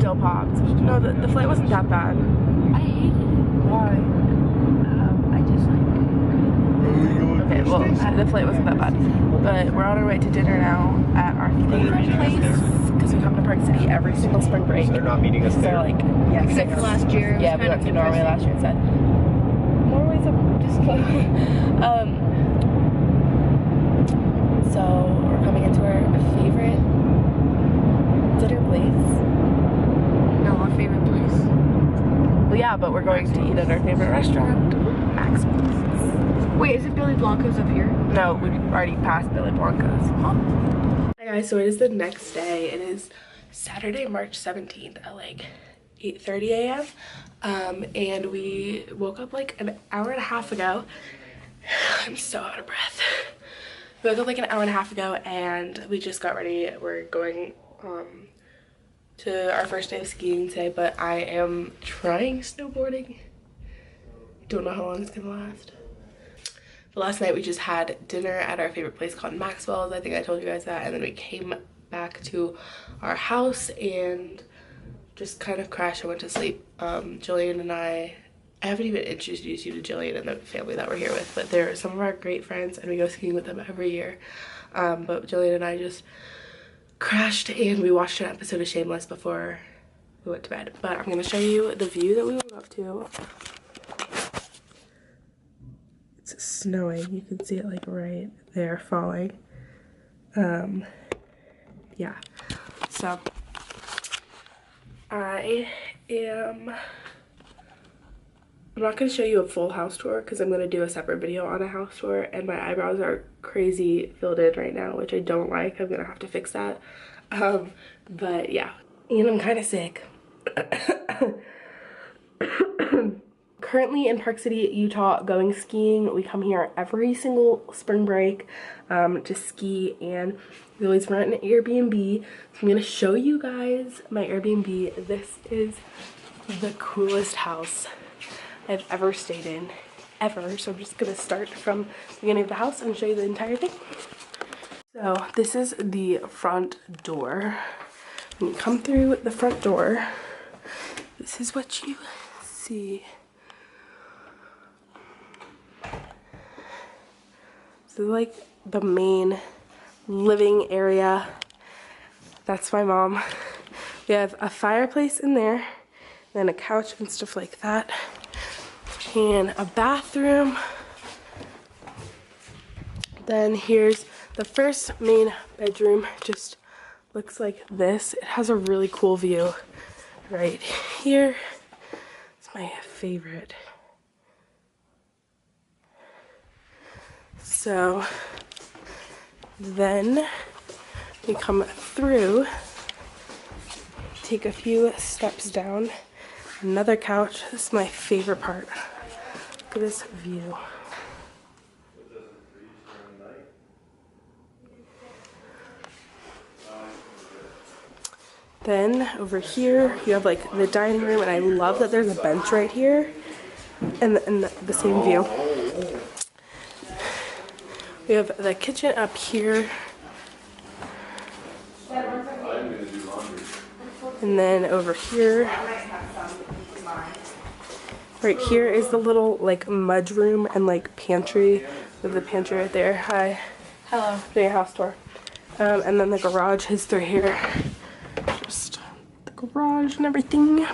still popped. No, the flight wasn't that bad. I hated it. Why? I just like. Okay, well, the flight wasn't that bad. But we're on our way to dinner now at our favorite place because we come to Park City every single spring break. So they're not meeting us there. So like, yeah, Except for last year. Yeah, we went to Norway last year instead. Norway's a just kidding. So we're coming into our favorite dinner place. No, our favorite place. Well, yeah, but we're going to eat at our favorite restaurant, Maxwell's. Wait, is it Billy Blanco's up here? No, we already passed Billy Blanco's. Hi guys, so it is the next day. It is Saturday, March 17th at like 8:30 a.m. And we woke up like an hour and a half ago. I'm so out of breath. We woke up like an hour and a half ago and we just got ready. We're going to our first day of skiing today, but I am trying snowboarding. Don't know how long it's gonna last. But last night we just had dinner at our favorite place called Maxwell's. I think I told you guys that. And then we came back to our house and just kind of crashed and went to sleep. Jillian and I haven't even introduced you to Jillian and the family that we're here with, but they're some of our great friends and we go skiing with them every year. But Jillian and I just crashed and we watched an episode of Shameless before we went to bed. But I'm gonna show you the view that we woke up to. It's snowing. You can see it like right there falling. Yeah. So I'm not going to show you a full house tour because I'm going to do a separate video on a house tour, and my eyebrows are crazy filled in right now, which I don't like. I'm going to have to fix that. But yeah, and I'm kind of sick. Currently in Park City, Utah, going skiing. We come here every single spring break to ski, and we always rent an Airbnb. So I'm gonna show you guys my Airbnb. This is the coolest house I've ever stayed in, ever. So I'm just gonna start from the beginning of the house and show you the entire thing. So this is the front door. When you come through the front door, this is what you see. This is like the main living area. That's my mom. We have a fireplace in there, then a couch and stuff like that, and a bathroom. Then here's the first main bedroom. Just looks like this. It has a really cool view right here. It's my favorite. So then we come through, take a few steps down, another couch. This is my favorite part. Look at this view. Then over here you have like the dining room, and I love that there's a bench right here and the same view. We have the kitchen up here. And then over here, right here is the little like mudroom and like pantry with the pantry right there. Hi. Hello. Doing a house tour. And then the garage is through here. Just the garage and everything.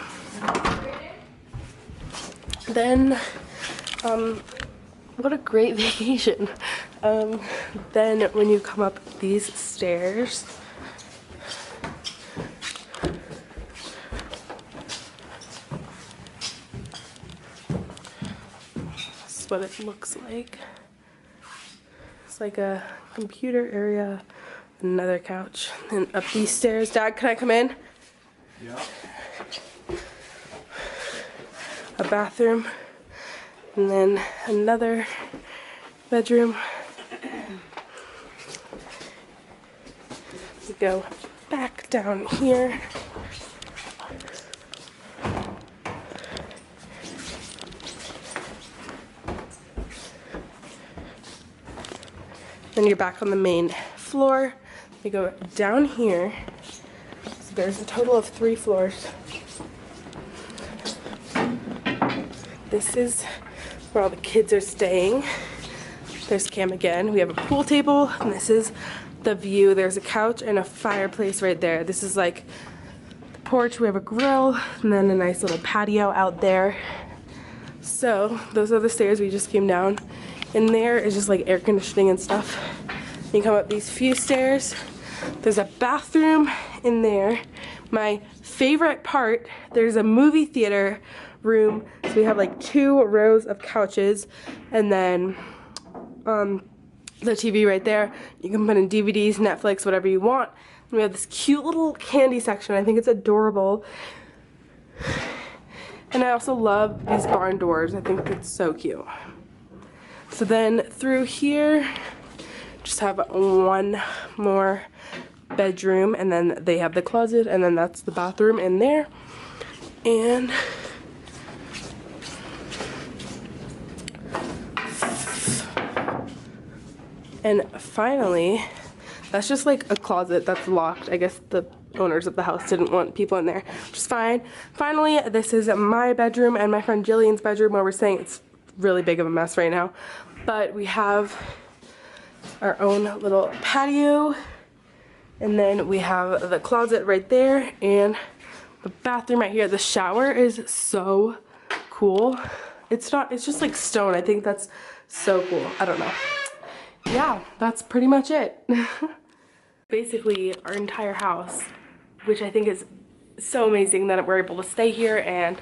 Then, what a great vacation. Then when you come up these stairs, this is what it looks like. It's like a computer area, another couch, and up these stairs. Dad, can I come in? Yeah. A bathroom, and then another bedroom. We go back down here. Then you're back on the main floor. We go down here. This is there's a total of 3 floors. This is where all the kids are staying. There's Cam again. We have a pool table, and this is the view. There's a couch and a fireplace right there. This is like the porch. We have a grill, and then a nice little patio out there. So those are the stairs we just came down. In there is just like air conditioning and stuff. You come up these few stairs. There's a bathroom in there. My favorite part, there's a movie theater room. So we have like 2 rows of couches, and then the TV right there. You can put in DVDs, Netflix, whatever you want. And we have this cute little candy section. I think it's adorable. And I also love these barn doors. I think it's so cute. So then through here, just have 1 more bedroom, and then they have the closet, and then that's the bathroom in there. And finally, that's just like a closet that's locked. I guess the owners of the house didn't want people in there, which is fine. Finally, this is my bedroom and my friend Jillian's bedroom, where we're staying. It's really big of a mess right now, but we have our own little patio, and then we have the closet right there and the bathroom right here. The shower is so cool. It's just like stone. I think that's so cool. I don't know. Yeah, that's pretty much it. Basically our entire house, which I think is so amazing that we're able to stay here, and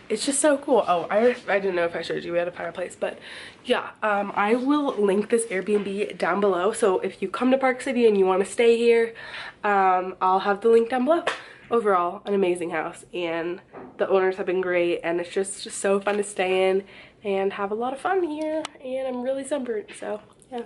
it's just so cool. Oh, I didn't know if I showed you we had a fireplace, but yeah, I will link this Airbnb down below. So if you come to Park City and you want to stay here, I'll have the link down below. Overall, an amazing house, and the owners have been great, and it's just so fun to stay in and have a lot of fun here, and I'm really sunburned, so yeah.